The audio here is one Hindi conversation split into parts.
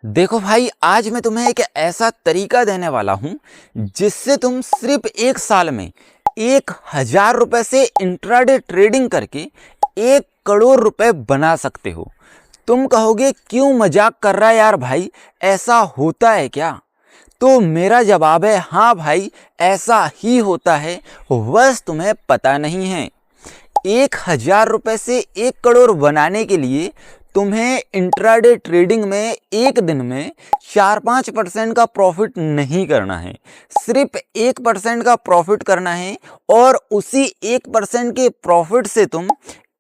देखो भाई, आज मैं तुम्हें एक ऐसा तरीका देने वाला हूं जिससे तुम सिर्फ एक साल में 1,000 रुपए से इंट्राडे ट्रेडिंग करके 1 करोड़ रुपए बना सकते हो। तुम कहोगे क्यों मजाक कर रहा है यार भाई, ऐसा होता है क्या? तो मेरा जवाब है हाँ भाई, ऐसा ही होता है, बस तुम्हें पता नहीं है। 1,000 रुपए से 1 करोड़ बनाने के लिए तुम्हें इंट्राडे ट्रेडिंग में एक दिन में 4-5% का प्रॉफिट नहीं करना है, सिर्फ 1% का प्रॉफिट करना है। और उसी 1% के प्रॉफिट से तुम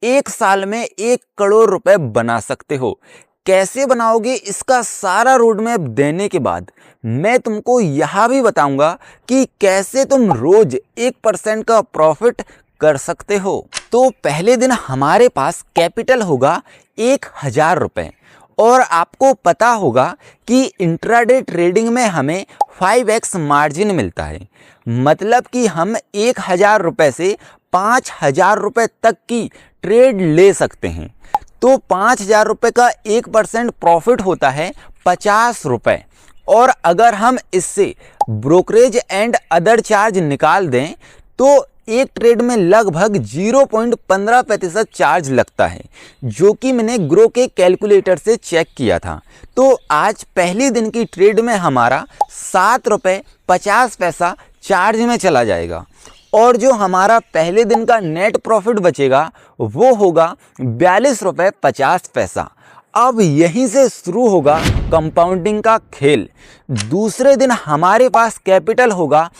एक साल में 1 करोड़ रुपए बना सकते हो। कैसे बनाओगे, इसका सारा रोड मैप देने के बाद मैं तुमको यह भी बताऊंगा कि कैसे तुम रोज 1% का प्रॉफिट कर सकते हो। तो पहले दिन हमारे पास कैपिटल होगा 1,000 रुपए और आपको पता होगा कि इंट्राडे ट्रेडिंग में हमें 5x मार्जिन मिलता है। मतलब कि हम 1,000 रुपए से 5,000 रुपए तक की ट्रेड ले सकते हैं। तो 5,000 रुपए का 1% प्रॉफिट होता है 50 रुपए। और अगर हम इससे ब्रोकरेज एंड अदर चार्ज निकाल दें तो एक ट्रेड में लगभग 0.15% चार्ज लगता है, जो कि मैंने ग्रो के कैलकुलेटर से चेक किया था। तो आज पहले दिन की ट्रेड में हमारा 7 रुपये 50 पैसा चार्ज में चला जाएगा और जो हमारा पहले दिन का नेट प्रॉफिट बचेगा वो होगा 42 रुपये 50 पैसा। अब यहीं से शुरू होगा कंपाउंडिंग का खेल। दूसरे दिन हमारे पास कैपिटल होगा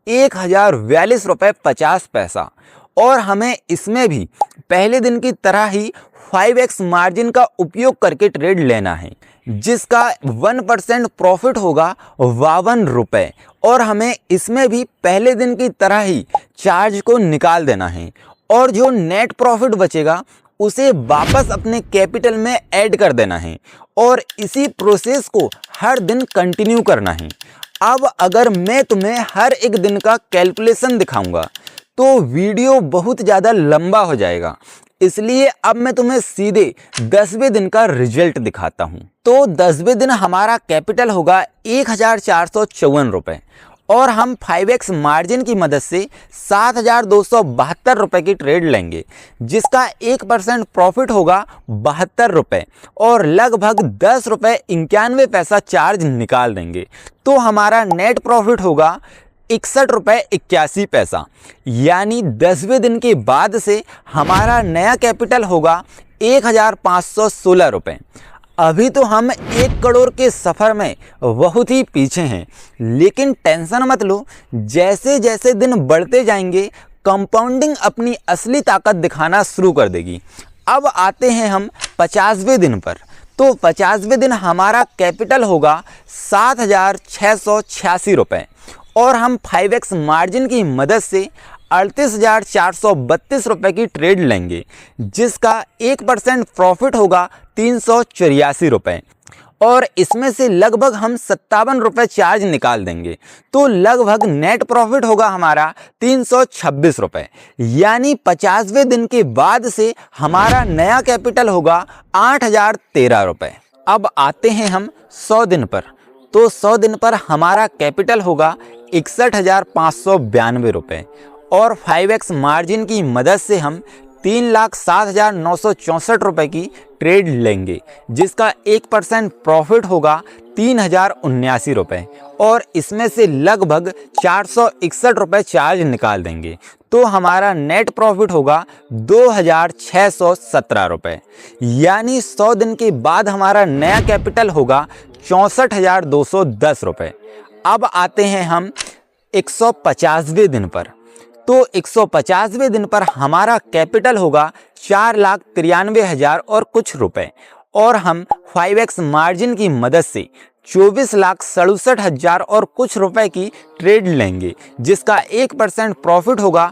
1,042 रुपये 50 पैसा और हमें इसमें भी पहले दिन की तरह ही 5x मार्जिन का उपयोग करके ट्रेड लेना है, जिसका 1% प्रॉफिट होगा 52 रुपये और हमें इसमें भी पहले दिन की तरह ही चार्ज को निकाल देना है और जो नेट प्रॉफिट बचेगा उसे वापस अपने कैपिटल में ऐड कर देना है और इसी प्रोसेस को हर दिन कंटिन्यू करना है। अब अगर मैं तुम्हें हर एक दिन का कैलकुलेशन दिखाऊंगा तो वीडियो बहुत ज़्यादा लंबा हो जाएगा, इसलिए अब मैं तुम्हें सीधे 10वें दिन का रिजल्ट दिखाता हूं। तो 10वें दिन हमारा कैपिटल होगा 1,454 रुपये और हम 5x मार्जिन की मदद से 7,272 रुपये की ट्रेड लेंगे, जिसका 1% प्रॉफिट होगा 72 रुपये और लगभग 10 रुपये 91 पैसा चार्ज निकाल देंगे। तो हमारा नेट प्रॉफिट होगा 61 रुपये 81 पैसा। यानी 10वें दिन के बाद से हमारा नया कैपिटल होगा 1,516 रुपये। अभी तो हम 1 करोड़ के सफ़र में बहुत ही पीछे हैं, लेकिन टेंशन मत लो, जैसे जैसे दिन बढ़ते जाएंगे कंपाउंडिंग अपनी असली ताकत दिखाना शुरू कर देगी। अब आते हैं हम 50वें दिन पर। तो 50वें दिन हमारा कैपिटल होगा 7,686 रुपये और हम 5x मार्जिन की मदद से 38,432 रुपये की ट्रेड लेंगे, जिसका 1% प्रॉफिट होगा 384 रुपये और इसमें से लगभग हम 57 रुपये चार्ज निकाल देंगे। तो लगभग नेट प्रॉफिट होगा हमारा 326 रुपये। यानी 50वें दिन के बाद से हमारा नया कैपिटल होगा 8,013 रुपये। अब आते हैं हम 100 दिन पर। तो 100 दिन पर हमारा कैपिटल होगा 61,592 रुपये और 5x मार्जिन की मदद से हम 3,07,964 रुपये की ट्रेड लेंगे, जिसका 1% प्रॉफिट होगा 3,079 रुपये और इसमें से लगभग 461 रुपये चार्ज निकाल देंगे। तो हमारा नेट प्रॉफिट होगा 2,617 रुपये। यानी 100 दिन के बाद हमारा नया कैपिटल होगा 64,210 रुपये। अब आते हैं हम 150वें दिन पर। तो 150वें दिन पर हमारा कैपिटल होगा 4,93,000 और कुछ रुपए और हम 5x मार्जिन की मदद से 24,67,000 और कुछ रुपए की ट्रेड लेंगे, जिसका 1% प्रॉफिट होगा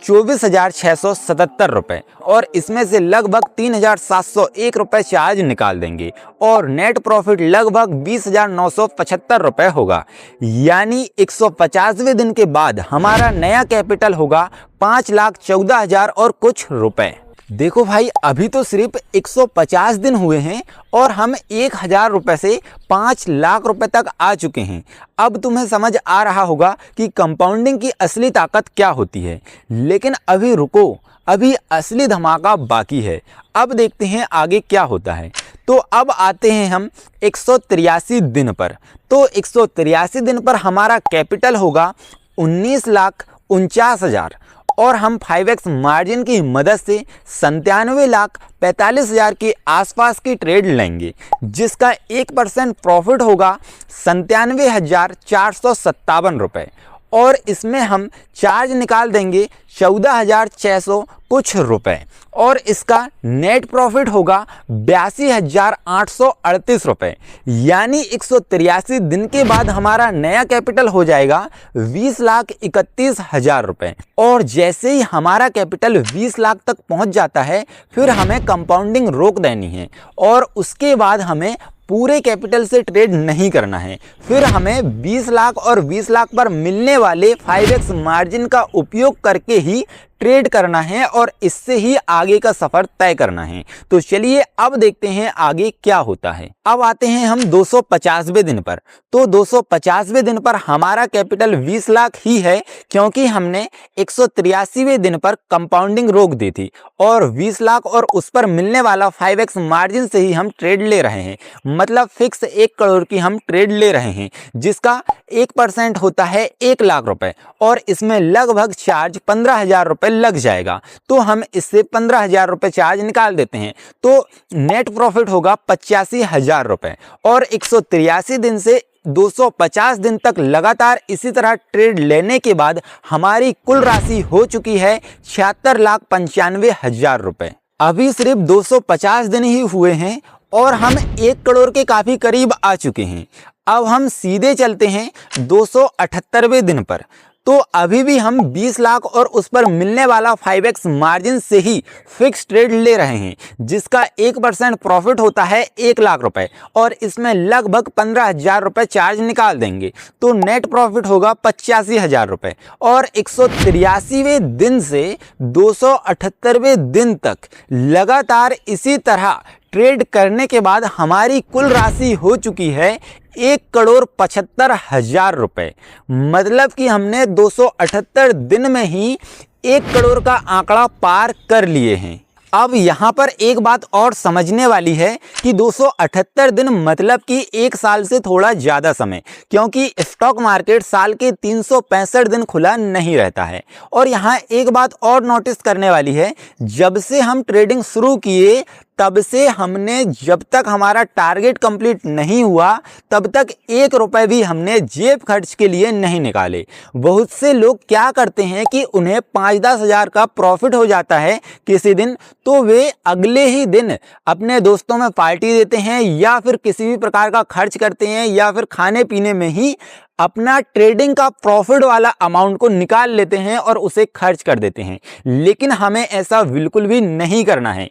24,677 रुपये और इसमें से लगभग 3,701 रुपये चार्ज निकाल देंगे और नेट प्रॉफिट लगभग 20,975 रुपये होगा। यानी 150वें दिन के बाद हमारा नया कैपिटल होगा 5,14,000 और कुछ रुपए। देखो भाई, अभी तो सिर्फ 150 दिन हुए हैं और हम 1000 रुपये से 5 लाख रुपए तक आ चुके हैं। अब तुम्हें समझ आ रहा होगा कि कंपाउंडिंग की असली ताकत क्या होती है। लेकिन अभी रुको, अभी असली धमाका बाकी है। अब देखते हैं आगे क्या होता है। तो अब आते हैं हम 183 दिन पर। तो 183 दिन पर हमारा कैपिटल होगा 19,49,000 और हम 5x मार्जिन की मदद से 97,45,000 के आसपास की ट्रेड लेंगे, जिसका 1% प्रॉफिट होगा 97,457 रुपये। और इसमें हम चार्ज निकाल देंगे 14,600 कुछ रुपए और इसका नेट प्रॉफिट होगा 82,838 रुपये। यानी 183 दिन के बाद हमारा नया कैपिटल हो जाएगा 20,31,000 रुपये। और जैसे ही हमारा कैपिटल 20 लाख तक पहुंच जाता है, फिर हमें कंपाउंडिंग रोक देनी है और उसके बाद हमें पूरे कैपिटल से ट्रेड नहीं करना है। फिर हमें 20 लाख और 20 लाख पर मिलने वाले 5x मार्जिन का उपयोग करके ही ट्रेड करना है और इससे ही आगे का सफर तय करना है। तो चलिए अब देखते हैं आगे क्या होता है। अब आते हैं हम 250वें दिन पर। तो 250वें दिन पर हमारा कैपिटल 20 लाख ही है, क्योंकि हमने 183वें दिन पर कंपाउंडिंग रोक दी थी और 20 लाख और उस पर मिलने वाला 5x मार्जिन से ही हम ट्रेड ले रहे हैं। मतलब फिक्स 1 करोड़ की हम ट्रेड ले रहे हैं, जिसका 1% होता है 1 लाख रुपए और इसमें लगभग चार्ज 15,000 रुपए लग जाएगा। तो हम इससे 15,000 रुपए चार्ज निकाल देते हैं। तो नेट प्रॉफिट होगा 85,000 रुपए और 183 दिन से 250 दिन तक लगातार इसी तरह ट्रेड लेने के बाद हमारी कुल राशि हो चुकी है 76,95,000 रुपए। अभी सिर्फ 250 दिन ही हुए हैं और हम 1 करोड़ के काफी करीब आ चुके हैं। अब हम सीधे चलते हैं 278वें दिन पर। तो अभी भी हम 20 लाख और उस पर मिलने वाला 5x मार्जिन से ही फिक्स ट्रेड ले रहे हैं, जिसका 1% प्रॉफिट होता है 1 लाख रुपए और इसमें लगभग 15,000 रुपए चार्ज निकाल देंगे। तो नेट प्रॉफिट होगा 85,000 रुपए और 183वें दिन से 278वें दिन तक लगातार इसी तरह ट्रेड करने के बाद हमारी कुल राशि हो चुकी है 1,75,000 रुपए। मतलब कि हमने 278 दिन में ही 1 करोड़ का आंकड़ा पार कर लिए हैं। अब यहाँ पर एक बात और समझने वाली है कि 278 दिन मतलब कि 1 साल से थोड़ा ज़्यादा समय, क्योंकि स्टॉक मार्केट साल के 365 दिन खुला नहीं रहता है। और यहाँ एक बात और नोटिस करने वाली है, जब से हम ट्रेडिंग शुरू किए तब से हमने, जब तक हमारा टारगेट कंप्लीट नहीं हुआ तब तक 1 रुपए भी हमने जेब खर्च के लिए नहीं निकाले। बहुत से लोग क्या करते हैं कि उन्हें 5-10 हज़ार का प्रॉफिट हो जाता है किसी दिन, तो वे अगले ही दिन अपने दोस्तों में पार्टी देते हैं या फिर किसी भी प्रकार का खर्च करते हैं या फिर खाने पीने में ही अपना ट्रेडिंग का प्रॉफिट वाला अमाउंट को निकाल लेते हैं और उसे खर्च कर देते हैं। लेकिन हमें ऐसा बिल्कुल भी नहीं करना है।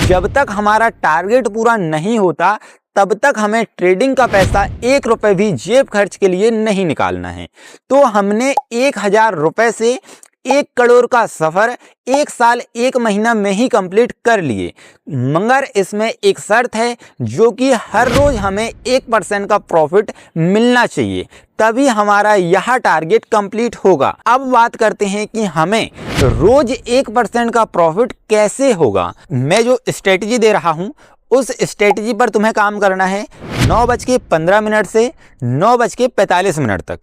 जब तक हमारा टारगेट पूरा नहीं होता तब तक हमें ट्रेडिंग का पैसा 1 रुपए भी जेब खर्च के लिए नहीं निकालना है। तो हमने 1,000 रुपए से 1 करोड़ का सफर 1 साल 1 महीना में ही कंप्लीट कर लिए। मगर इसमें एक शर्त है, जो कि हर रोज हमें 1% का प्रॉफिट मिलना चाहिए, तभी हमारा यह टारगेट कंप्लीट होगा। अब बात करते हैं कि हमें रोज 1% का प्रॉफिट कैसे होगा। मैं जो स्ट्रेटजी दे रहा हूं उस स्ट्रेटजी पर तुम्हें काम करना है 9:15 से 9:45 तक।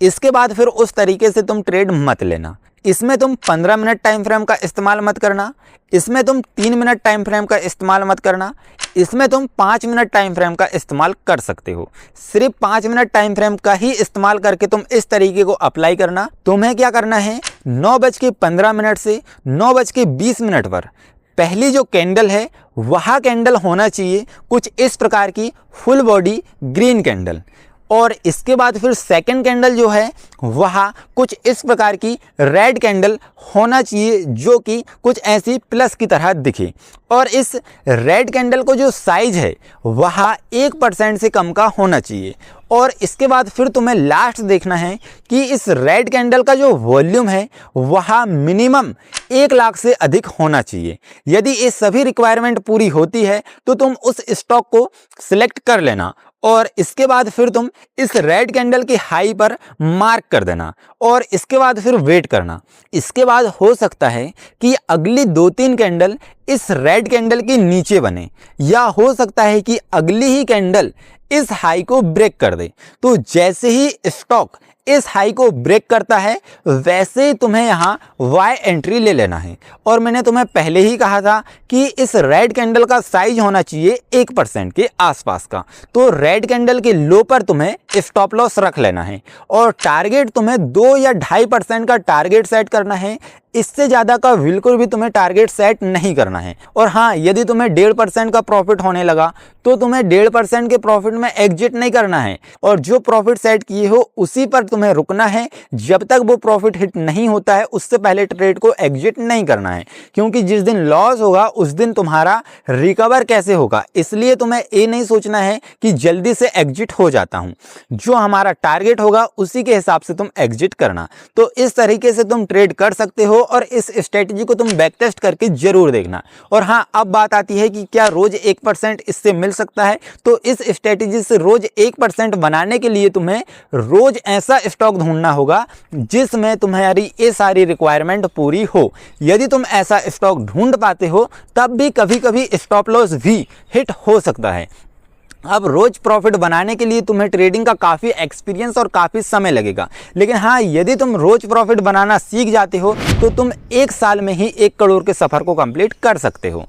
इसके बाद फिर उस तरीके से तुम ट्रेड मत लेना। इसमें तुम 15 मिनट टाइम फ्रेम का इस्तेमाल मत करना, इसमें तुम 3 मिनट टाइम फ्रेम का इस्तेमाल मत करना, इसमें तुम 5 मिनट टाइम फ्रेम का इस्तेमाल कर सकते हो। सिर्फ 5 मिनट टाइम फ्रेम का ही इस्तेमाल करके तुम इस तरीके को अप्लाई करना। तुम्हें क्या करना है, 9:15 से 9:20 पर पहली जो कैंडल है वह कैंडल होना चाहिए कुछ इस प्रकार की, फुल बॉडी ग्रीन कैंडल। और इसके बाद फिर सेकंड कैंडल जो है वह कुछ इस प्रकार की रेड कैंडल होना चाहिए जो कि कुछ ऐसी प्लस की तरह दिखे। और इस रेड कैंडल को जो साइज है वह 1% से कम का होना चाहिए। और इसके बाद फिर तुम्हें लास्ट देखना है कि इस रेड कैंडल का जो वॉल्यूम है वह मिनिमम 1 लाख से अधिक होना चाहिए। यदि ये सभी रिक्वायरमेंट पूरी होती है तो तुम उस स्टॉक को सिलेक्ट कर लेना और इसके बाद फिर तुम इस रेड कैंडल की हाई पर मार्क कर देना और इसके बाद फिर वेट करना। इसके बाद हो सकता है कि अगली 2-3 कैंडल इस रेड कैंडल के नीचे बने या हो सकता है कि अगली ही कैंडल इस हाई को ब्रेक कर दे। तो जैसे ही स्टॉक इस हाई को ब्रेक करता है वैसे ही तुम्हें यहाँ वाई एंट्री ले लेना है। और मैंने तुम्हें पहले ही कहा था कि इस रेड कैंडल का साइज होना चाहिए 1% के आसपास का। तो रेड कैंडल के लो पर तुम्हें स्टॉप लॉस रख लेना है और टारगेट तुम्हें 2 या 2.5% का टारगेट सेट करना है। इससे ज़्यादा का बिल्कुल भी तुम्हें टारगेट सेट नहीं करना है। और हाँ, यदि तुम्हें 1.5% का प्रॉफिट होने लगा तो तुम्हें 1.5% के प्रॉफिट में एग्जिट नहीं करना है और जो प्रॉफिट सेट किए हो उसी पर तुम्हें रुकना है। जब तक वो प्रॉफिट हिट नहीं होता है उससे पहले ट्रेड को एग्जिट नहीं करना है, क्योंकि जिस दिन लॉस होगा उस दिन तुम्हारा रिकवर कैसे होगा। इसलिए तुम्हें ये नहीं सोचना है कि जल्दी से एग्जिट हो जाता हूँ, जो हमारा टारगेट होगा उसी के हिसाब से तुम एग्जिट करना। तो इस तरीके से तुम ट्रेड कर सकते हो और इस स्ट्रेटजी को तुम बैक टेस्ट करके जरूर देखना। और हाँ, अब बात आती है कि क्या रोज 1% इससे मिल सकता है। तो इस स्ट्रेटजी से रोज 1% बनाने के लिए तुम्हें रोज ऐसा स्टॉक ढूंढना होगा जिसमें तुम्हारी ये सारी रिक्वायरमेंट पूरी हो। यदि तुम ऐसा स्टॉक ढूंढ पाते हो तब भी कभी कभी स्टॉप लॉस भी हिट हो सकता है। अब रोज प्रॉफिट बनाने के लिए तुम्हें ट्रेडिंग का काफ़ी एक्सपीरियंस और काफ़ी समय लगेगा, लेकिन हाँ, यदि तुम रोज प्रॉफिट बनाना सीख जाते हो तो तुम 1 साल में ही 1 करोड़ के सफ़र को कंप्लीट कर सकते हो।